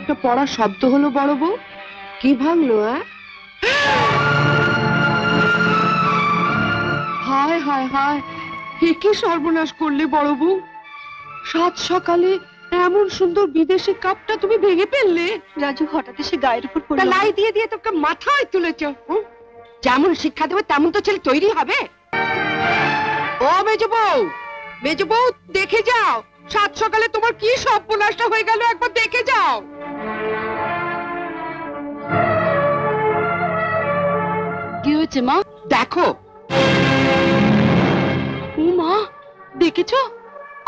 একটা পড়ার শব্দ হলো বড় বউ। কি ভাঙলো? হায় হায় হায়, এ কি সর্বনাশ করলে বড় বউ? সাত সকালে এমন সুন্দর বিদেশি কাপটা তুমি ভেঙে ফেললে। রাজু হঠাৎ এসে গায়ের উপর তা লাই দিয়ে দিয়ে তোকে মাথায় তুলেছ। যেমন শিক্ষা দেবে তেমন তো ছেলে তৈরি হবে। ও মেজ বউ, মেজ বউ দেখে যাও, সাত সকালে তোমার কি সর্বনাশটা হয়ে গেল, একবার দেখে যাও। কি হয়েছে মা? দেখো। মা দেখেছো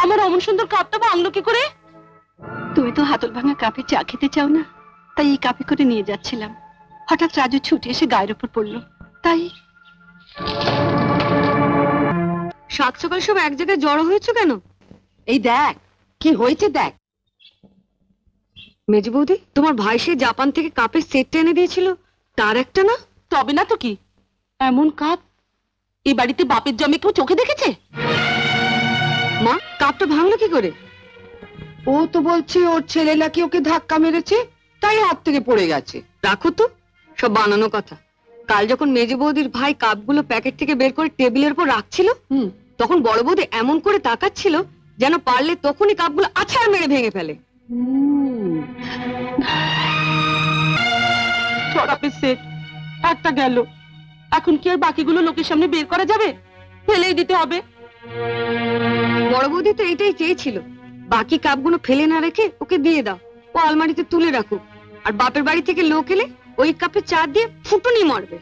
আমার অমন সুন্দর কাপটা ভাঙলো কি করে? তুমি তো হাতল ভাঙা কাপে চা খেতে চাও না, তাই এই কাপে করে নিয়ে যাচ্ছিলাম। হঠাৎ রাজু ছুটে এসে গায়ের উপর পড়লো, তাই। সাত সকাল সব এক জায়গায় জড়ো হয়েছে কেন? এই দেখ কি হয়েছে দেখ। মেজ বৌদি, তোমার ভাই সে জাপান থেকে কাপের সেটটা এনে দিয়েছিল, তার একটা না? তবে না তো কি, এমন কাপ এই বাড়িতে বাপের জমি কেউ চোখে দেখেছে? মা, কাপটা ভাঙলো কি করে? ও তো বলছে ওর ছেলে নাকি ওকে ধাক্কা মেরেছে, তাই হাত থেকে পড়ে গেছে। রাখো তো, সব বানানো কথা। কাল যখন মেজ বৌদির ভাই কাপগুলো প্যাকেট থেকে বের করে টেবিলের উপর রাখছিল, তখন বড় বৌদি এমন করে তাকাচ্ছিল যেন পারলে তখনই কাপগুলো আছাড় মেরে ভেঙে ফেলে। সরাপের সেট একটা গেল, এখন কি আর বাকিগুলো লোকের সামনে বের করা যাবে? ফেলেই দিতে হবে। বড় বৌদি তো এইটাই চেয়েছিল, বাকি কাপগুলো ফেলে না রেখে ওকে দিয়ে দাও, ও আলমারিতে তুলে রাখুক, আর বাপের বাড়ি থেকে লোক এলে ওই কাপে চা দিয়ে ফুটুনি মারবে।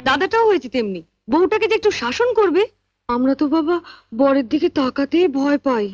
দাদাটাও হয়েছে তেমনি, বউটাকে যে একটু শাসন করবে। আমরা তো বাবা বরের দিকে তাকাতেই ভয় পাই।